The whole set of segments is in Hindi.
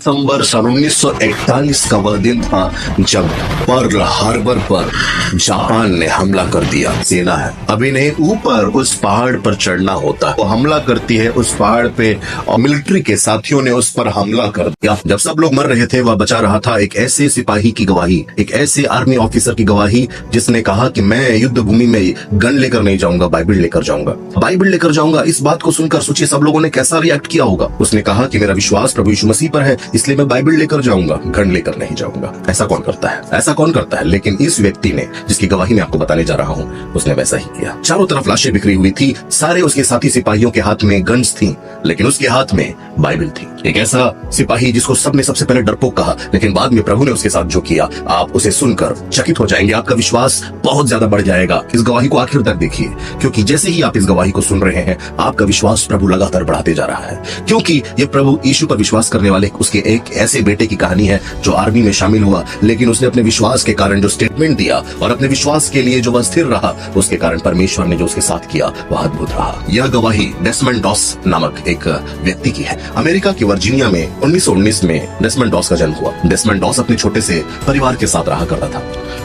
दिसंबर सन 1941 का वह दिन था जब पर्ल हार्बर पर जापान ने हमला कर दिया। सेना है अभी नहीं ऊपर उस पहाड़ पर चढ़ना होता है, वो हमला करती है उस पहाड़ पे और मिलिट्री के साथियों ने उस पर हमला कर दिया। जब सब लोग मर रहे थे वह बचा रहा था एक ऐसे सिपाही की गवाही, एक ऐसे आर्मी ऑफिसर की गवाही जिसने कहा कि मैं युद्ध भूमि में गन लेकर नहीं जाऊंगा, बाइबल लेकर जाऊंगा, बाइबल लेकर जाऊंगा। इस बात को सुनकर सोचिए सब लोगों ने कैसा रिएक्ट किया होगा। उसने कहा कि मेरा विश्वास प्रभु यीशु मसीह पर है, इसलिए मैं बाइबल लेकर जाऊंगा, गन लेकर नहीं जाऊंगा। ऐसा कौन करता है? ऐसा कौन करता है? लेकिन इस व्यक्ति ने, जिसकी गवाही मैं आपको बताने जा रहा हूँ, उसने वैसा ही किया। चारों तरफ लाशें बिखरी हुई थी, सारे उसके साथी सिपाहियों के हाथ में गन्स थी, लेकिन उसके हाथ में बाइबल थी। एक ऐसा सिपाही जिसको सबने सबसे पहले डरपोक कहा, लेकिन बाद में प्रभु ने उसके साथ जो किया आप उसे सुनकर चकित हो जाएंगे, आपका विश्वास बहुत ज्यादा बढ़ जाएगा। इस गवाही को आखिर तक देखिए, क्योंकि जैसे ही आप इस गवाही को सुन रहे हैं आपका विश्वास प्रभु लगातार बढ़ाते जा रहा है, क्योंकि ये प्रभु यीशु पर विश्वास करने वाले उसके एक ऐसे बेटे की कहानी है जो आर्मी में शामिल हुआ, लेकिन उसने अपने विश्वास के कारण जो स्टेटमेंट दिया और अपने विश्वास के लिए जो वह स्थिर रहा, उसके कारण परमेश्वर ने जो उसके साथ किया वह अद्भुत रहा। यह गवाही डेसमंड डॉस नामक एक व्यक्ति की है। अमेरिका के वर्जीनिया में 1919 में डेसमंड डॉस का जन्म हुआ। डेसमंड डॉस अपने छोटे से परिवार के साथ रहा करता था।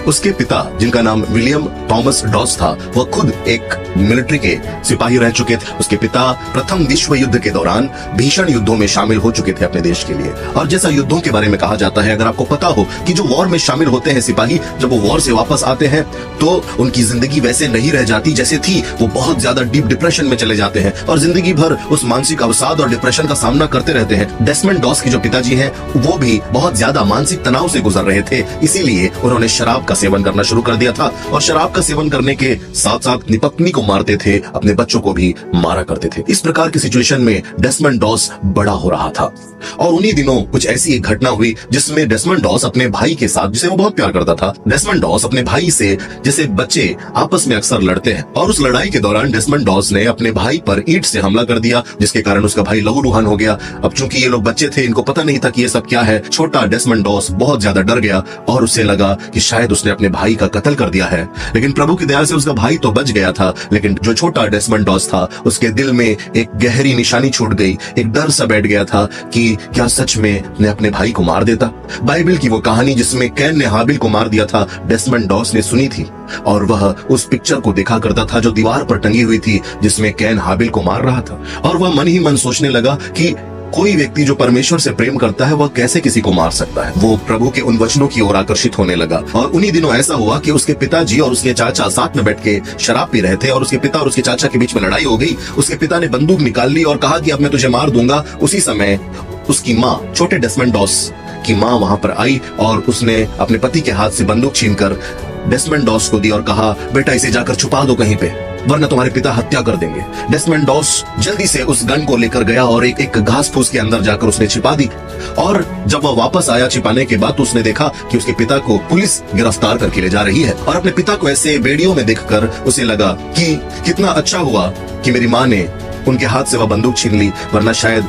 उसके पिता, जिनका नाम विलियम थॉमस डॉस था, वह खुद एक मिलिट्री के सिपाही रह चुके थे। उसके पिता प्रथम विश्व युद्ध के दौरान भीषण युद्धों में शामिल हो चुके थे अपने देश के लिए। और जैसा युद्धों के बारे में कहा जाता है, अगर आपको पता हो कि जो वॉर में शामिल होते हैं सिपाही, जब वो वॉर से वापस आते हैं तो उनकी जिंदगी वैसे नहीं रह जाती जैसे थी। वो बहुत ज्यादा डीप डिप्रेशन में चले जाते हैं और जिंदगी भर उस मानसिक अवसाद और डिप्रेशन का सामना करते रहते हैं। डेसमंड डॉस के जो पिताजी हैं वो भी बहुत ज्यादा मानसिक तनाव से गुजर रहे थे, इसीलिए उन्होंने शराब का सेवन करना शुरू कर दिया था। और शराब का सेवन करने के साथ साथ अपनी पत्नी को मारते थे, अपने बच्चों को भी मारा करते थे। इस प्रकार की सिचुएशन में डेसमंड डॉस बड़ा हो रहा था। और उन्हीं दिनों कुछ ऐसी एक घटना हुई जिसमें डेसमंड डॉस अपने भाई के साथ, जिसे वो बहुत प्यार करता था, डेसमंड डॉस अपने भाई से, जैसे बच्चे आपस में अक्सर लड़ते हैं, और उस लड़ाई के दौरान डेसमंड डॉस ने अपने भाई पर ईंट से हमला कर दिया, जिसके कारण उसका भाई लहूलुहान हो गया। अब चूंकि ये लोग बच्चे थे, इनको पता नहीं था कि ये सब क्या है। छोटा डेसमंड डॉस बहुत ज्यादा डर गया और उसे लगा कि शायद उसने अपने भाई का कत्ल कर दिया है। लेकिन प्रभु की दया से उसका भाई तो बच गया था, लेकिन जो छोटा डेसमंड डॉस था उसके दिल में एक गहरी निशानी छूट गई, एक डर सा बैठ गया था कि क्या सच में मैं अपने भाई को मार देता। बाइबल की वो कहानी जिसमें कैन ने हाबिल को मार दिया था, डेसमंड डॉस ने सुनी थी और वह उस पिक्चर को देखा करता था जो दीवार पर टंगी हुई थी, जिसमें कैन हाबिल को मार रहा था। और वह मन ही मन सोचने लगा कि कोई व्यक्ति जो परमेश्वर से प्रेम करता है वह कैसे किसी को मार सकता है। वो प्रभु के उन वचनों की ओर आकर्षित होने लगा। और उन्हीं दिनों ऐसा हुआ कि उसके पिताजी और उसके चाचा साथ में बैठ के शराब पी रहे थे और उसके पिता और उसके चाचा के बीच में लड़ाई हो गई। उसके पिता ने बंदूक निकाल ली और कहा कि अब मैं तुझे मार दूंगा। उसी समय उसकी माँ, छोटे डेसमंड डॉस की माँ वहां पर आई और उसने अपने पति के हाथ से बंदूक छीनकर डेसमंड डॉस को दी और कहा, बेटा इसे जाकर छुपा दो कहीं पे, वरना तुम्हारे पिता हत्या कर देंगे। डेसमंड डॉस जल्दी से उस गन को लेकर गया और एक घास फूस के अंदर जाकर उसने छिपा दी। और जब वह वापस आया छिपाने के बाद, तो उसने देखा कि उसके पिता को पुलिस गिरफ्तार करके ले जा रही है। और अपने पिता को ऐसे वीडियो में देखकर उसे लगा कि कितना अच्छा हुआ कि मेरी माँ ने उनके हाथ से वह बंदूक छीन ली, वरना शायद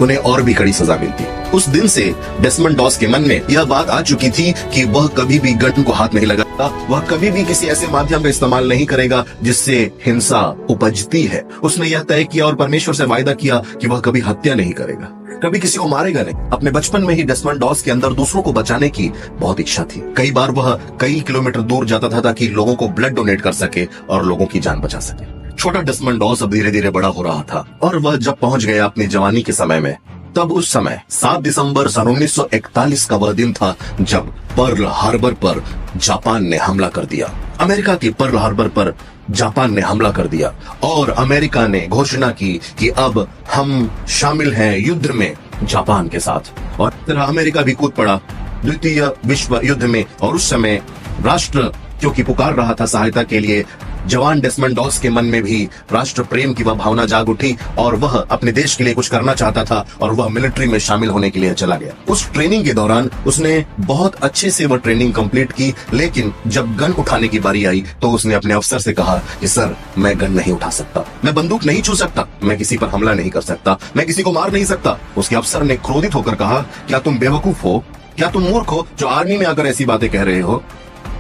उन्हें और भी कड़ी सजा मिलती। उस दिन से डेसमंड डॉस के मन में यह बात आ चुकी थी कि वह कभी भी गन को हाथ नहीं लगाता, वह कभी भी किसी ऐसे माध्यम का इस्तेमाल नहीं करेगा जिससे हिंसा उपजती है। उसने यह तय किया और परमेश्वर से वायदा किया कि वह कभी हत्या नहीं करेगा, कभी किसी को मारेगा नहीं। अपने बचपन में ही डेसमंड डॉस के अंदर दूसरों को बचाने की बहुत इच्छा थी। कई बार वह कई किलोमीटर दूर जाता था ताकि लोगों को ब्लड डोनेट कर सके और लोगों की जान बचा सके। छोटा डेसमंड डॉस अब धीरे धीरे बड़ा हो रहा था और वह जब पहुंच गया अपनी जवानी के समय में, तब उस समय 7 दिसंबर सन 1941 का वह दिन था जब पर्ल हार्बर पर जापान ने हमला कर दिया। अमेरिका के पर्ल हार्बर पर जापान ने हमला कर दिया और अमेरिका ने घोषणा की कि अब हम शामिल हैं युद्ध में जापान के साथ। और तरह अमेरिका भी कूद पड़ा द्वितीय विश्व युद्ध में। और उस समय राष्ट्र क्योंकि पुकार रहा था सहायता के लिए, जवान डेसमंड डॉस के मन में भी राष्ट्र प्रेम की वह भावना जाग उठी और वह अपने देश के लिए कुछ करना चाहता था और वह मिलिट्री में शामिल होने के लिए चला गया। उस ट्रेनिंग के दौरान उसने बहुत अच्छे से वह ट्रेनिंग कंप्लीट की, लेकिन जब गन उठाने की बारी आई तो उसने अपने अफसर से कहा कि सर, मैं गन नहीं उठा सकता, मैं बंदूक नहीं छू सकता, मैं किसी पर हमला नहीं कर सकता, मैं किसी को मार नहीं सकता। उसके अफसर ने क्रोधित होकर कहा, क्या तुम बेवकूफ हो, क्या तुम मूर्ख हो जो आर्मी में आकर ऐसी बातें कह रहे हो?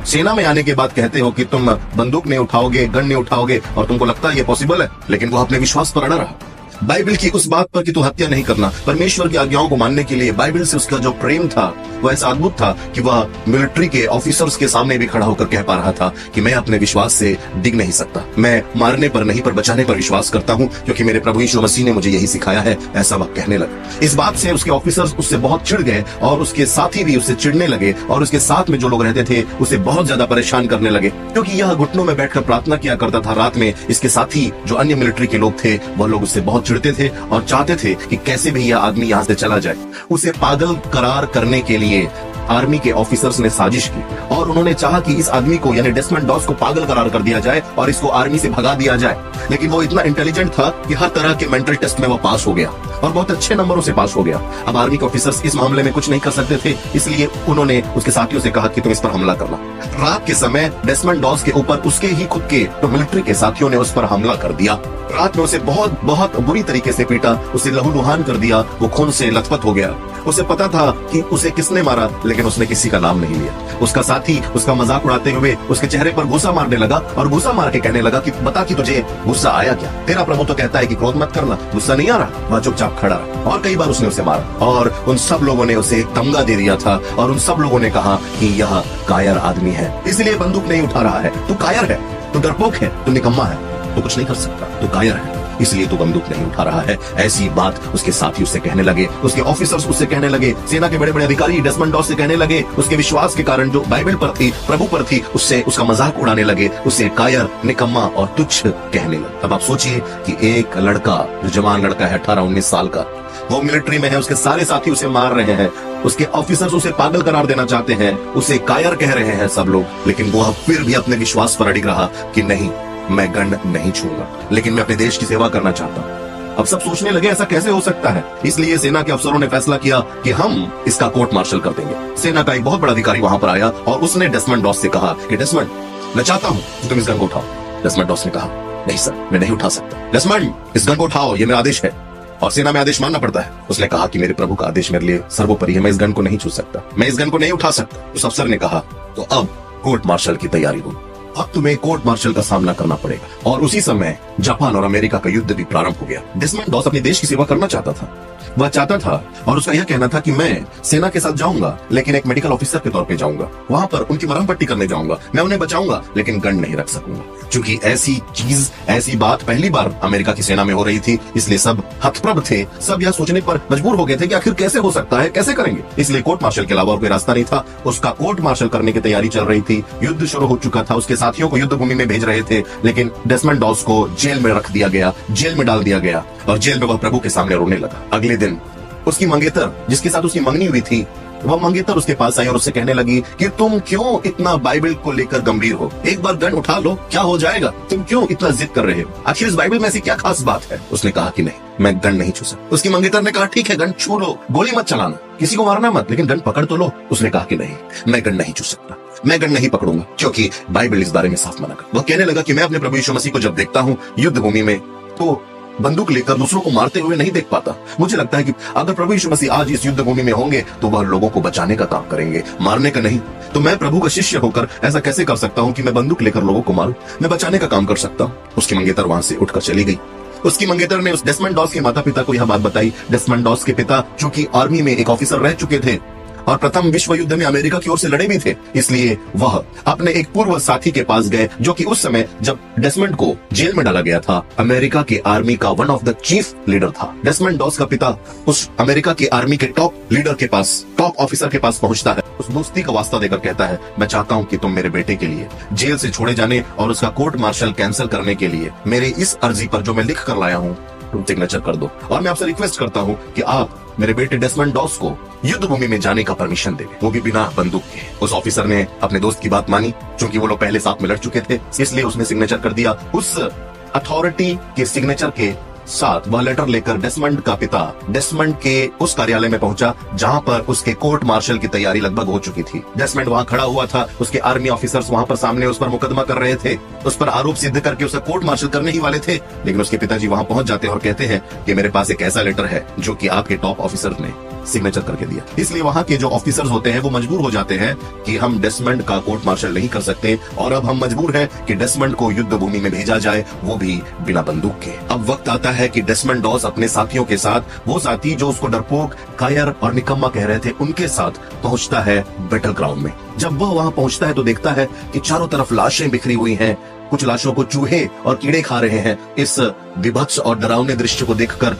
सेना में आने के बाद कहते हो कि तुम बंदूक नहीं उठाओगे, गन नहीं उठाओगे और तुमको लगता है ये पॉसिबल है। लेकिन वो अपने विश्वास पर अड़ा रहा। बाइबल की उस बात पर कि तू हत्या नहीं करना, परमेश्वर की आज्ञाओं को मानने के लिए बाइबल से उसका जो प्रेम था वो ऐसा अद्भुत था कि वह मिलिट्री के ऑफिसर्स के सामने भी खड़ा होकर कह पा रहा था कि मैं अपने विश्वास से डिग नहीं सकता, मैं मारने पर नहीं पर बचाने पर विश्वास करता हूं, क्योंकि मेरे प्रभु यीशु मसीह ने मुझे यही सिखाया है। ऐसा वह कहने लगा। इस बात से उसके ऑफिसर्स उससे बहुत चिढ़ गए और उसके साथी भी उससे चिढ़ने लगे और उसके साथ में जो लोग रहते थे उसे बहुत ज्यादा परेशान करने लगे, क्योंकि यह घुटनों में बैठकर प्रार्थना किया करता था रात में। इसके साथी जो अन्य मिलिट्री के लोग थे वह लोग उससे बहुत चिढ़ते थे और चाहते थे कि कैसे भी यह आदमी यहां से चला जाए। उसे पागल करार करने के लिए आर्मी के ऑफिसर्स ने साजिश की और उन्होंने चाहा कि इस आदमी को यानी डेस्मंड डॉस को पागल करार कर दिया जाए और इसको आर्मी से भगा दिया जाए। लेकिन वो इतना इंटेलिजेंट था कि हर तरह के मेंटल टेस्ट में वो पास हो गया और बहुत अच्छे नंबरों से पास हो गया। अब आर्मी के ऑफिसर्स इस मामले में कुछ नहीं कर सकते थे, इसलिए उन्होंने उसके साथियों से कहा कि तुम इस पर हमला करना। रात के समय डेस्मंड डॉस के ऊपर उसके ही खुद के तो मिलिट्री के साथियों ने उस पर हमला कर दिया। रात में उसे बहुत बहुत बुरी तरीके से पीटा, उसे लहूलुहान कर दिया, वो खून से लथपथ हो गया। उसे पता था कि उसे किसने मारा, लेकिन उसने किसी का नाम नहीं लिया। उसका साथी उसका मजाक उड़ाते हुए उसके चेहरे पर गुस्सा मारने लगा और गुस्सा मार के कहने लगा कि बता कि तुझे गुस्सा आया क्या? तेरा प्रभु तो कहता है कि क्रोध मत करना, गुस्सा नहीं आ रहा? वह चुपचाप खड़ा रहा और कई बार उसने उसे मारा और उन सब लोगों ने उसे एक तमगा दे दिया था और उन सब लोगों ने कहा कि यह कायर आदमी है, इसलिए बंदूक नहीं उठा रहा है। तू कायर है, तू डरपोक है, तू निकम्मा है, तू कुछ नहीं कर सकता, तू कायर है, इसलिए तू बंदूक नहीं उठा रहा है। ऐसी बात उसके साथी उससे कहने लगे, उसके ऑफिसर्स उससे कहने लगे, सेना के बड़े बड़े अधिकारी डेस्मंड डॉस से कहने लगे, उसके विश्वास के कारण जो बाइबल पर थी, प्रभु पर थी, उससे उसका मजाक उड़ाने लगे, उसे कायर, निकम्मा और तुच्छ कहने लगे। अब आप सोचिए कि एक लड़का जो जवान लड़का है 18-19 साल का, वो मिलिट्री में है, उसके सारे साथी उसे मार रहे हैं, उसके ऑफिसर्स उसे पागल करार देना चाहते हैं, उसे कायर कह रहे हैं सब लोग, लेकिन वो फिर भी अपने विश्वास पर अड़िग रहा कि नहीं, मैं गन नहीं छूंगा, लेकिन मैं अपने देश की सेवा करना चाहता हूं। अब सब सोचने लगे ऐसा कैसे हो सकता है, इसलिए सेना के अफसरों ने फैसला किया कि हम इसका कोर्ट मार्शल कर देंगे। सेना का एक बहुत बड़ा अधिकारी वहां पर आया और उसने डेस्मंड डॉस से कहा कि डेस्मंड, मैं चाहता हूं कि तुम इस गन को उठाओ। डेस्मंड डॉस ने कहा, नहीं सर, मैं नहीं उठा सकता। डेस्मंड, इस गन को उठाओ, ये मेरा आदेश है और सेना में आदेश मानना पड़ता है। उसने कहा कि मेरे प्रभु का आदेश मेरे लिए सर्वोपरि है, मैं इस गन को नहीं छू सकता, मैं इस गन को नहीं उठा सकता। उस अफसर ने कहा, तो अब कोर्ट मार्शल की तैयारी हो, अब तुम्हें कोर्ट मार्शल का सामना करना पड़ेगा। और उसी समय जापान और अमेरिका का युद्ध भी प्रारंभ हो गया। डेस्मंड डॉस अपने देश की सेवा करना चाहता था, वह चाहता था और उसका यह कहना था कि मैं सेना के साथ जाऊंगा, लेकिन एक मेडिकल ऑफिसर के तौर पे जाऊंगा, वहां पर उनकी मरहम पट्टी करने जाऊंगा, मैं उन्हें बचाऊंगा, लेकिन गन नहीं रख सकूंगा। क्योंकि ऐसी चीज, ऐसी बात पहली बार अमेरिका की सेना में हो रही थी, इसलिए सब हतप्रभ थे, सब यह सोचने पर मजबूर हो गए थे कि आखिर कैसे हो सकता है, कैसे करेंगे। इसलिए कोर्ट मार्शल के अलावा कोई रास्ता नहीं था। उसका कोर्ट मार्शल करने की तैयारी चल रही थी, युद्ध शुरू हो चुका था, उसके साथियों को युद्ध भूमि में भेज रहे थे, लेकिन डेस्मंड डॉस को जेल में रख दिया गया, जेल में डाल दिया गया और जेल में वह प्रभु के सामने रोने लगा। अगले दिन उसकी मंगेतर, जिसके साथ उसकी मंगनी हुई थी, वह मंगेतर उसके पास आई और उससे कहने लगी कि तुम क्यों इतना बाइबल को लेकर गंभीर हो, एक बार गन उठा लो, क्या हो जाएगा, तुम क्यों इतना जिद कर रहे हो, आखिर इस बाइबल में ऐसी क्या खास बात है। उसने कहा कि नहीं, मैं गन नहीं छू सकता। उसकी मंगेतर ने कहा, ठीक है, गन छू लो, गोली मत चलाना, किसी को मारना मत, लेकिन गन पकड़ तो लो। उसने कहा कि नहीं, मैं गन नहीं छू सकता, मैं गन नहीं पकड़ूंगा, क्योंकि बाइबल इस बारे में साफ मना कर। वह कहने लगा कि मैं अपने प्रभु यीशु मसीह को जब देखता हूँ युद्ध भूमि में, तो बंदूक लेकर दूसरों को मारते हुए नहीं देख पाता। मुझे लगता है कि अगर प्रभु यीशु मसीह आज इस युद्ध भूमि में होंगे तो वह लोगों को बचाने का काम करेंगे, मारने का नहीं। तो मैं प्रभु का शिष्य होकर ऐसा कैसे कर सकता हूँ कि मैं बंदूक लेकर लोगों को मारूं, मैं बचाने का काम कर सकता हूँ। उसकी मंगेतर वहां से उठकर चली गई। उसकी मंगेतर ने उस डेस्मंड डॉस के माता पिता को यह बात बताई। डेस्मंड डॉस के पिता, जो कि आर्मी में एक ऑफिसर रह चुके थे और प्रथम विश्व युद्ध में अमेरिका की ओर से लड़े भी थे, इसलिए वह अपने एक पूर्व साथी के पास गए, जो कि उस समय जब डेस्मंड को जेल में डाला गया था, अमेरिका के आर्मी का one of the chief leader था। डेस्मंड डॉस का पिता उस अमेरिका के आर्मी के टॉप लीडर के पास, टॉप ऑफिसर के पास पहुंचता है, उस दोस्ती का वास्ता देकर कहता है, मैं चाहता हूं कि तुम मेरे बेटे के लिए जेल से छोड़े जाने और उसका कोर्ट मार्शल कैंसिल करने के लिए मेरे इस अर्जी पर जो मैं लिख कर लाया हूं, तुम सिग्नेचर कर दो और मैं आपसे रिक्वेस्ट करता हूं कि आप मेरे बेटे डेस्मंड डॉस को युद्ध भूमि में जाने का परमिशन दे, वो भी बिना बंदूक के। उस ऑफिसर ने अपने दोस्त की बात मानी, क्योंकि वो लोग पहले साथ में लड़ चुके थे, इसलिए उसने सिग्नेचर कर दिया। उस अथॉरिटी के सिग्नेचर के साथ वह लेटर लेकर डेस्मंड का पिता डेस्मंड के उस कार्यालय में पहुंचा, जहां पर उसके कोर्ट मार्शल की तैयारी लगभग हो चुकी थी। डेस्मंड वहां खड़ा हुआ था, उसके आर्मी ऑफिसर्स वहां पर सामने उस पर मुकदमा कर रहे थे, उस पर आरोप सिद्ध करके उसे कोर्ट मार्शल करने ही वाले थे। लेकिन उसके पिताजी वहां पहुंच जाते हैं और कहते हैं कि मेरे पास एक ऐसा लेटर है जो कि आपके टॉप ऑफिसर ने सिग्नेचर करके दिया। इसलिए वहां के जो ऑफिसर्स होते हैं वो मजबूर हो जाते हैं कि हम डेसमंड का कोर्ट मार्शल नहीं कर सकते और अब हम मजबूर हैं कि डेसमंड को युद्ध भूमि में भेजा जाए, वो भी बिना बंदूक के। अब वक्त आता है कि डेसमंड डॉस अपने साथियों के साथ, वो साथी जो उसको डरपोक, कायर और निकम्मा कह रहे थे, उनके साथ पहुंचता है बैटल ग्राउंड में। जब वह वहां पहुंचता है तो देखता है कि चारों तरफ लाशें बिखरी हुई हैं, कुछ लाशों को चूहे और कीड़े खा रहे हैं। इस विभत्स और डरावने दृश्य को देखकर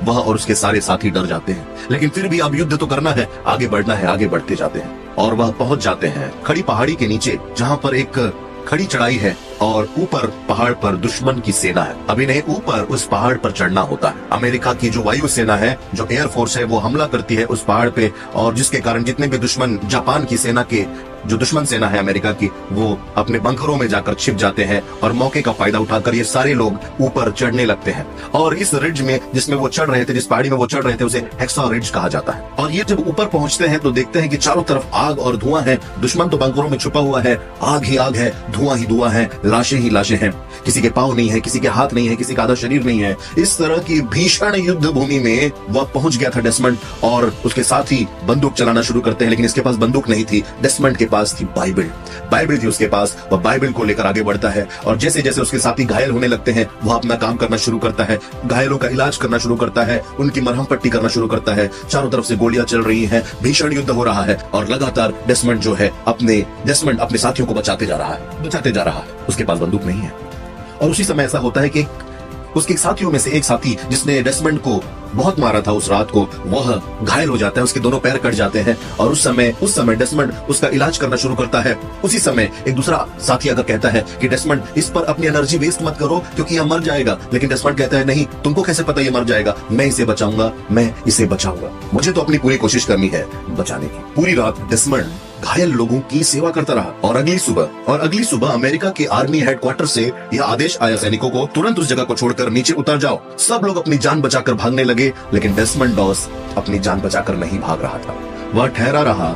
वह और उसके सारे साथी डर जाते हैं, लेकिन फिर भी अब युद्ध तो करना है, आगे बढ़ना है, आगे बढ़ते जाते हैं और वह पहुंच जाते हैं खड़ी पहाड़ी के नीचे, जहां पर एक खड़ी चढ़ाई है और ऊपर पहाड़ पर दुश्मन की सेना है। अब इन्हें ऊपर उस पहाड़ पर चढ़ना होता है। अमेरिका की जो वायु सेना है, जो एयर फोर्स है, वो हमला करती है उस पहाड़ पे और जिसके कारण जितने भी दुश्मन, जापान की सेना के जो दुश्मन सेना है अमेरिका की, वो अपने बंकरों में जाकर छिप जाते हैं और मौके का फायदा उठाकर ये सारे लोग ऊपर चढ़ने लगते हैं। और इस रिज में जिसमें वो चढ़ रहे थे, जिस पहाड़ी में वो चढ़ रहे थे, उसे हेक्सा रिज कहा जाता है। और ये जब ऊपर पहुंचते हैं तो देखते हैं कि चारों तरफ आग और धुआं है। दुश्मन तो बंकरों में छुपा हुआ है, आग ही आग है, धुआं ही धुआं है, लाशें ही लाशें हैं। किसी के पांव नहीं है, किसी के हाथ नहीं है, किसी का आधा शरीर नहीं है। इस तरह की भीषण युद्ध भूमि में वह पहुंच गया था डेसमंड और उसके साथी बंदूक चलाना शुरू करते हैं, लेकिन इसके पास बंदूक नहीं थी। डेसमंड के पास थी बाइबल थी उसके पास। वह बाइबल को लेकर आगे बढ़ता है और जैसे जैसे उसके साथी घायल होने लगते हैं, वह अपना काम करना शुरू करता है, घायलों का इलाज करना शुरू करता है, उनकी मरहम पट्टी करना शुरू करता है। चारों तरफ से गोलियां चल रही हैं, भीषण युद्ध हो रहा है और लगातार डेसमंड जो है अपने साथियों को बचाते जा रहा है। उसके पास बंदूक नहीं है और उसी समय ऐसा होता है कि उसके साथियों में से एक साथी जिसने डेसमंड को बहुत मारा था उस रात को, वह घायल हो जाता है, उसके दोनों पैर कट जाते हैं और उस समय डेसमंड उसका इलाज करना शुरू करता है। उसी समय एक दूसरा साथी अगर कहता है कि डेसमंड, इस पर अपनी एनर्जी वेस्ट मत करो क्योंकि यह मर जाएगा, लेकिन डेसमंड कहता है नहीं, तुमको कैसे पता ये मर जाएगा, मैं इसे बचाऊंगा, मुझे तो अपनी पूरी कोशिश करनी है बचाने की। पूरी रात डेसमंड घायल लोगों की सेवा करता रहा और अगली सुबह अमेरिका के आर्मी हेडक्वार्टर से यह आदेश आया सैनिकों को, तुरंत उस जगह को छोड़कर नीचे उतर जाओ। सब लोग अपनी जान बचाकर भागने लगे, लेकिन डेसमंड डॉस अपनी जान बचाकर नहीं भाग रहा था। वह ठहरा रहा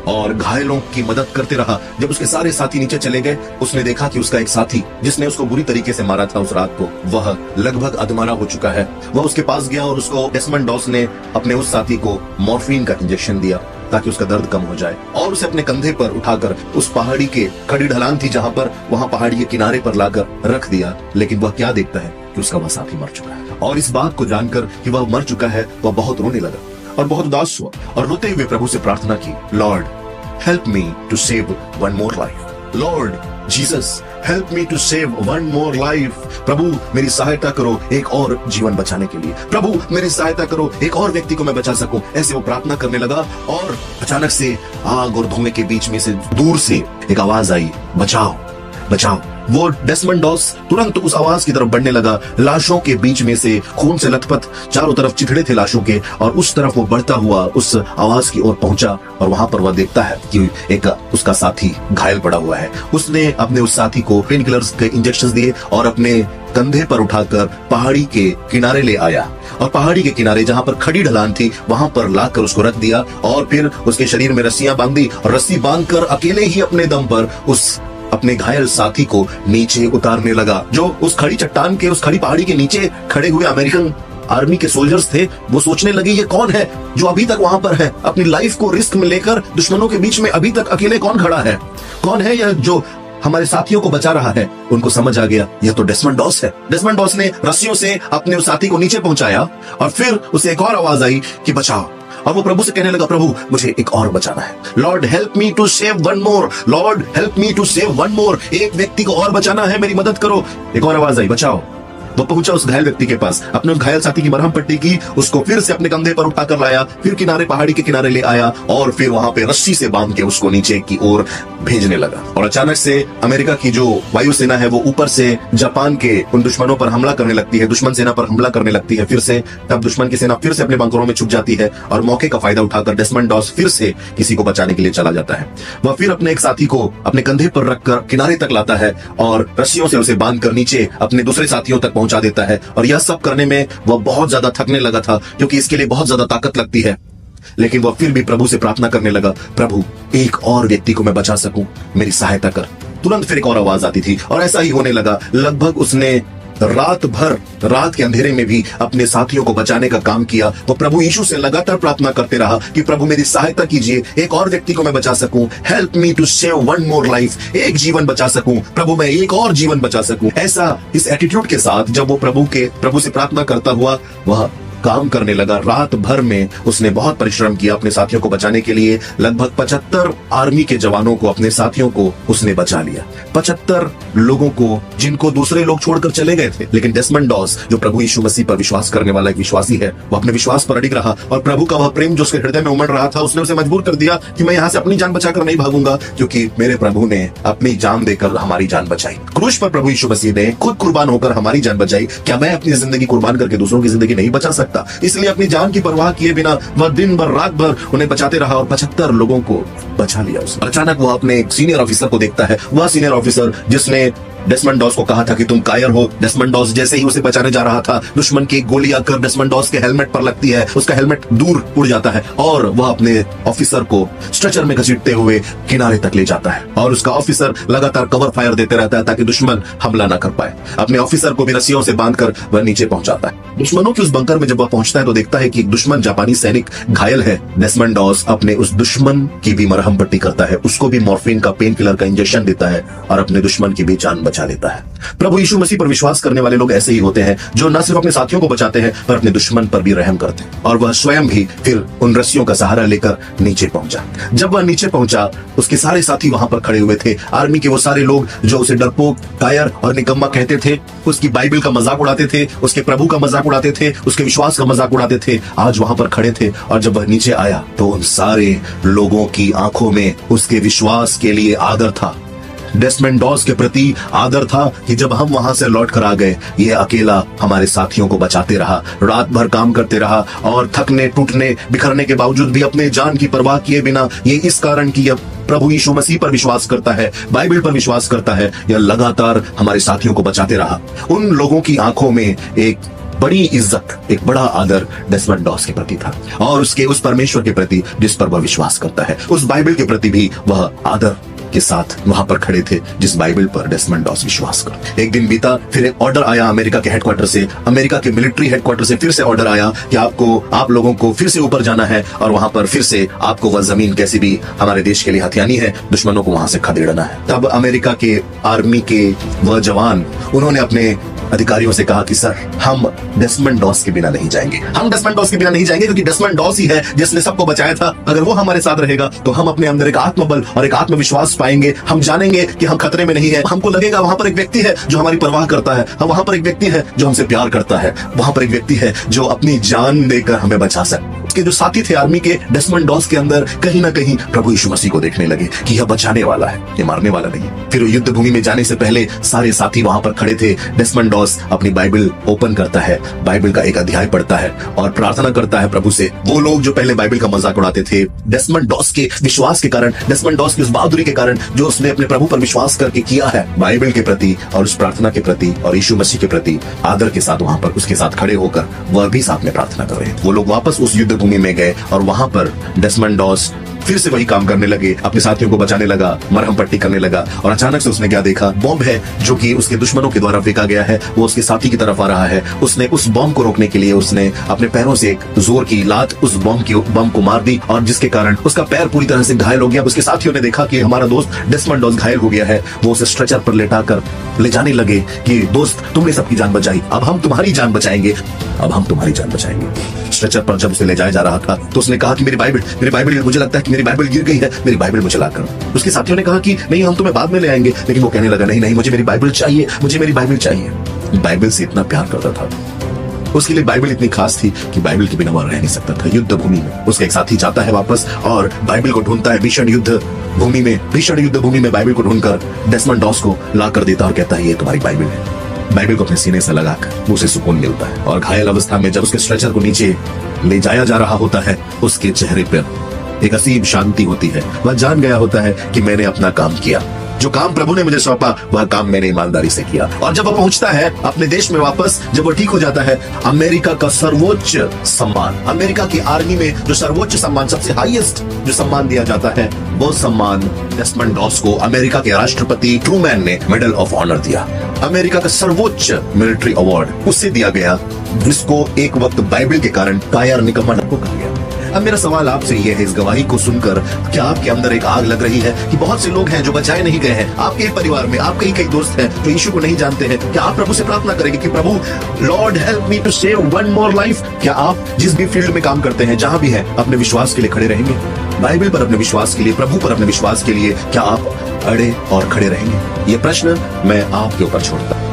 और घायलों की मदद करते रहा। जब उसके सारे साथी नीचे चले गए, उसने देखा कि उसका एक साथी जिसने उसको बुरी तरीके से मारा था उस रात को, वह लगभग अधमरा हो चुका है। वह उसके पास गया और उसको डेसमंड डॉस ने अपने उस साथी को मॉर्फिन का इंजेक्शन दिया ताकि उसका दर्द कम हो जाए और उसे अपने कंधे पर उठाकर उस पहाड़ी के खड़ी ढलान थी जहां पर, वहां पहाड़ी के किनारे पर लाकर रख दिया। लेकिन वह क्या देखता है कि उसका वह साथी मर चुका है और इस बात को जानकर कि वह मर चुका है, वह बहुत रोने लगा और बहुत उदास हुआ और रोते हुए प्रभु से प्रार्थना की, Lord help me to save one more life, Lord Jesus help me to save one more life. प्रभु मेरी सहायता करो एक और जीवन बचाने के लिए, प्रभु मेरी सहायता करो एक और व्यक्ति को मैं बचा सकूं। ऐसे वो प्रार्थना करने लगा और अचानक से आग और धुएं के बीच में से दूर से एक आवाज आई, बचाओ बचाओ। वो डेसमंड डॉस तुरंत उस आवाज की तरफ बढ़ने लगा। लाशों के बीच में से खून से लथपथ चारों तरफ चिथड़े थे लाशों के और उस तरफ वो बढ़ता हुआ उस आवाज की ओर पहुंचा और वहां पर वह देखता है कि एक उसका साथी घायल पड़ा हुआ है। उसने अपने उस साथी को पेन किलर्स के इंजेक्शन दिए और अपने कंधे पर उठाकर पहाड़ी के किनारे ले आया और पहाड़ी के किनारे जहां पर खड़ी ढलान थी वहां पर लाकर उसको रख दिया और फिर उसके शरीर में रस्सियां बांधी और रस्सी बांधकर अकेले ही अपने दम पर उस अपने घायल साथी को नीचे उतारने लगा। जो उस खड़ी चट्टान के, उस खड़ी पहाड़ी के नीचे खड़े हुए अमेरिकन आर्मी के सोल्जर्स थे, वो सोचने लगे ये कौन है जो अभी तक वहां पर है, अपनी लाइफ को रिस्क में लेकर दुश्मनों के बीच में अभी तक अकेले कौन खड़ा है, कौन है यह जो हमारे साथियों को बचा रहा है। उनको समझ आ गया यह तो डेसमंड डॉस है। डेसमंड डॉस ने रस्सियों से अपने उस साथी को नीचे पहुंचाया और फिर उसे एक और आवाज आई कि बचाओ और वो प्रभु से कहने लगा, प्रभु मुझे एक और बचाना है, Lord help me to save one more, Lord help me to save one more, एक व्यक्ति को और बचाना है, मेरी मदद करो। एक और आवाज आई, बचाओ। वो पहुंचा उस घायल व्यक्ति के पास, अपने उस घायल साथी की मरहम पट्टी की, उसको फिर से अपने कंधे पर उठाकर लाया, फिर किनारे पहाड़ी के किनारे ले आया और फिर वहां पे रस्सी से बांध के उसको नीचे की ओर भेजने लगा। और अचानक से अमेरिका की जो वायुसेना है वो ऊपर से जापान के उन दुश्मनों पर हमला करने लगती है, दुश्मन सेना पर हमला करने लगती है। फिर से तब दुश्मन की सेना फिर से अपने बंकरों में छुप जाती है और मौके का फायदा उठाकर डेसमंड डॉस फिर से किसी को बचाने के लिए चला जाता है। वह फिर अपने एक साथी को अपने कंधे पर रखकर किनारे तक लाता है और रस्सियों से उसे बांधकर नीचे अपने दूसरे साथियों तक पहुंचा देता है। और यह सब करने में वह बहुत ज्यादा थकने लगा था क्योंकि इसके लिए बहुत ज्यादा ताकत लगती है, लेकिन वह फिर भी प्रभु से प्रार्थना करने लगा, प्रभु एक और व्यक्ति को मैं बचा सकूं, मेरी सहायता कर। तुरंत फिर एक और आवाज आती थी और ऐसा ही होने लगा। लगभग उसने रात भर, रात के अंधेरे में भी अपने साथियों को बचाने का काम किया। वो प्रभु यीशु से लगातार प्रार्थना करते रहा कि प्रभु मेरी सहायता कीजिए, एक और व्यक्ति को मैं बचा सकूं, help me to save one more life, एक जीवन बचा सकूं, प्रभु मैं एक और जीवन बचा सकूं। ऐसा इस एटीट्यूड के साथ जब वो प्रभु से प्रार्थना करता हुआ वह काम करने लगा। रात भर में उसने बहुत परिश्रम किया अपने साथियों को बचाने के लिए। लगभग 75 आर्मी के जवानों को, अपने साथियों को उसने बचा लिया। 75 लोगों को जिनको दूसरे लोग छोड़कर चले गए थे। लेकिन डेसमंड डॉस, जो प्रभु यीशु मसीह पर विश्वास करने वाला एक विश्वासी है, वो अपने विश्वास पर अडिग रहा और प्रभु का वह प्रेम जो उसके हृदय में उमड़ रहा था, उसने उसे मजबूर कर दिया कि मैं यहाँ से अपनी जान बचाकर नहीं भागूंगा, क्योंकि मेरे प्रभु ने अपनी जान देकर हमारी जान बचाई। क्रूस पर प्रभु यीशु मसीह ने खुद कुर्बान होकर हमारी जान बचाई। क्या मैं अपनी जिंदगी कुर्बान करके दूसरों की जिंदगी नहीं बचा सकता? इसलिए अपनी जान की परवाह किए बिना वह दिन भर रात भर उन्हें बचाते रहा और 75 लोगों को बचा लिया उसने। अचानक वह अपने सीनियर ऑफिसर को देखता है, वह सीनियर ऑफिसर जिसने डेसमंड डॉस को कहा था कि तुम कायर हो। डेसमंड डॉस जैसे ही उसे बचाने जा रहा था, दुश्मन की गोली आकर डेसमंड डॉस के हेलमेट पर लगती है, उसका हेलमेट दूर उड़ जाता है और वह अपने ऑफिसर को स्ट्रेचर में घसीटते हुए किनारे तक ले जाता है और उसका ऑफिसर लगातार कवर फायर देते रहता है ताकि दुश्मन हमला न कर पाए। अपने ऑफिसर को भी रस्सियों से बांधकर वह नीचे पहुंचाता है। दुश्मनों के उस बंकर में जब वह पहुंचता है तो देखता है कि एक दुश्मन जापानी सैनिक घायल है। डेसमंड डॉस अपने उस दुश्मन की भी मरहम पट्टी करता है, उसको भी मॉर्फिन का पेन किलर का इंजेक्शन देता है और अपने दुश्मन की भी जान बचा लेता है। प्रभु यीशु मसीह पर विश्वास करने वाले लोग ऐसे ही होते हैं, जो न सिर्फ अपने साथियों को बचाते हैं पर अपने दुश्मन पर भी रहम करते हैं। और वह स्वयं भी फिर उन रस्सियों का सहारा लेकर नीचे पहुंचा। जब वह नीचे पहुंचा, उसके सारे साथी वहां पर खड़े हुए थे। आर्मी के वो सारे लोग जो उसे डरपोक, कायर और निकम्मा कहते थे, उसकी बाइबल का मजाक उड़ाते थे, उसके प्रभु का मजाक उड़ाते थे, उसके विश्वास का मजाक उड़ाते थे, आज वहां पर खड़े थे। और जब वह नीचे आया तो उन सारे लोगों की आंखों में उसके विश्वास के लिए आदर था, डेसमंड डॉस के प्रति आदर था कि जब हम वहां से लौट कर आ गए, ये अकेला हमारे साथियों को बचाते रहा, रात भर काम करते रहा और थकने, टूटने, बिखरने के बावजूद भी अपने जान की परवाह किए बिना, ये इस कारण कि अब प्रभु यीशु मसीह पर विश्वास करता है, बाइबल पर विश्वास करता है, यह लगातार हमारे साथियों को बचाते रहा। उन लोगों की आंखों में एक बड़ी इज्जत, एक बड़ा आदर डेसमंड डॉस के प्रति था और उसके उस परमेश्वर के प्रति जिस पर वह विश्वास करता है, उस बाइबल के प्रति भी वह आदर के साथ वहां पर खड़े थे जिस बाइबल पर डेसमंड डॉस विश्वास करते। एक दिन बीता, फिर एक ऑर्डर आया अमेरिका के हेडक्वार्टर से, अमेरिका के मिलिट्री हेडक्वार्टर से फिर से ऑर्डर आया कि आप लोगों को फिर से ऊपर जाना है और वहां पर फिर से आपको वह जमीन कैसी भी हमारे देश के लिए हथियानी है, दुश्मनों को वहां से खदेड़ना है। तब अमेरिका के आर्मी के वह जवान, उन्होंने अपने अधिकारियों से कहा कि सर, हम डेसमंड डॉस के बिना नहीं जाएंगे, हम डेसमंड डॉस के बिना नहीं जाएंगे, क्योंकि डेसमंड डॉस ही है जिसने सबको बचाया था। अगर वो हमारे साथ रहेगा तो हम अपने अंदर एक आत्मबल और एक आत्मविश्वास पाएंगे। हम जानेंगे कि हम खतरे में नहीं है। हमको लगेगा वहां पर एक व्यक्ति है जो हमारी परवाह करता है, वहां पर एक व्यक्ति है जो हमसे प्यार करता है, वहां पर एक व्यक्ति है जो अपनी जान देकर हमें बचा सकता। उसके जो साथी थे आर्मी के, डेसमंड डॉस के अंदर कहीं ना कहीं प्रभु यीशु मसीह को देखने लगे कि यह बचाने वाला है, ये मारने वाला नहीं। फिर युद्ध भूमि में जाने से पहले सारे साथी वहां पर खड़े थे। डेसमंड डॉस अपनी बाइबल ओपन करता है, बाइबल का एक अध्याय पढ़ता है और प्रार्थना करता है प्रभु से। वो लोग जो पहले बाइबल का मजाक उड़ाते थे, डेसमंड डॉस के विश्वास के कारण, डेसमंड डॉस की उस बहादुरी के कारण जो उसने अपने प्रभु पर विश्वास करके किया है, बाइबल के प्रति और उस प्रार्थना के प्रति और यीशु मसीह के प्रति आदर के साथ वहां पर उसके साथ खड़े होकर वह भी साथ में प्रार्थना कर रहे थे। वो लोग वापस उस युद्ध भूमि में गए और वहां पर डेसमंड डॉस फिर से वही काम करने लगे, अपने साथियों को बचाने लगा, मरहम पट्टी करने लगा। और अचानक से उसने क्या देखा, बॉम्ब है जो कि उसके दुश्मनों के द्वारा फेंका गया है, वो उसके साथी की तरफ आ रहा है। उसने उस बॉम्ब को रोकने के लिए उसने अपने पैरों से एक जोर की लात उस बॉम्ब को मार दी और जिसके कारण उसका पैर पूरी तरह से घायल हो गया। उसके साथियों ने देखा कि हमारा दोस्त डेसमंड डॉस घायल हो गया है, वो उसे स्ट्रेचर पर लेटाकर ले जाने लगे कि दोस्त, तुमने सबकी जान बचाई, अब हम तुम्हारी जान बचाएंगे, अब हम तुम्हारी जान बचाएंगे। स्ट्रेचर पर जब उसे ले जाया जा रहा था तो उसने कहा कि मेरी बाइबल, मुझे लगता है कि मेरी बाइबल गिर गई है, मेरी बाइबल मुझे ला कर। उसके साथियों ने कहा कि नहीं, हम तुम्हें बाद में ले आएंगे, लेकिन वो कहने लगा नहीं, मुझे मेरी बाइबल चाहिए, मुझे मेरी बाइबल चाहिए। बाइबल से इतना प्यार करता था, उसके लिए बाइबल इतनी खास थी कि बाइबल के बिना वह रह नहीं सकता था। युद्ध भूमि में उसका एक साथी जाता है वापस और बाइबल को ढूंढता है। भीषण युद्ध भूमि में बाइबल को ढूंढकर डेसमंड डॉस को ला कर देता और कहता है ये तुम्हारी बाइबल है। बाइबल को अपने सीने से लगाकर उसे सुकून मिलता है और घायल अवस्था में जब उसके स्ट्रेचर को नीचे ले जाया जा रहा होता है, उसके चेहरे पर एक असीम शांति होती है। वह जान गया होता है कि मैंने अपना काम किया, जो काम प्रभु ने मुझे सौंपा वह काम मैंने ईमानदारी से किया। और जब वह पहुंचता है अपने देश में वापस, जब वो ठीक हो जाता है, अमेरिका का सर्वोच्च सम्मान, अमेरिका की आर्मी में जो सर्वोच्च सम्मान, सबसे हाईएस्ट जो सम्मान दिया जाता है, वो सम्मान डेस्मंड डॉस को अमेरिका के राष्ट्रपति ट्रूमैन ने मेडल ऑफ ऑनर दिया। अमेरिका का सर्वोच्च मिलिट्री अवार्ड उससे दिया गया जिसको एक वक्त बाइबल के कारण कायर निकम्मा कहा गया। अब मेरा सवाल आपसे यह है, इस गवाही को सुनकर क्या आपके अंदर एक आग लग रही है कि बहुत से लोग हैं जो बचाए नहीं गए हैं? आपके परिवार में आपके कई दोस्त हैं जो यीशु को नहीं जानते हैं। क्या आप प्रभु से प्रार्थना करेंगे कि प्रभु, Lord help me to save one more life? क्या आप जिस भी फील्ड में काम करते हैं, जहां भी हैं, अपने विश्वास के लिए खड़े रहेंगे? बाइबल पर अपने विश्वास के लिए, प्रभु पर अपने विश्वास के लिए क्या आप अड़े और खड़े रहेंगे? ये प्रश्न मैं आपके ऊपर छोड़ता हूं।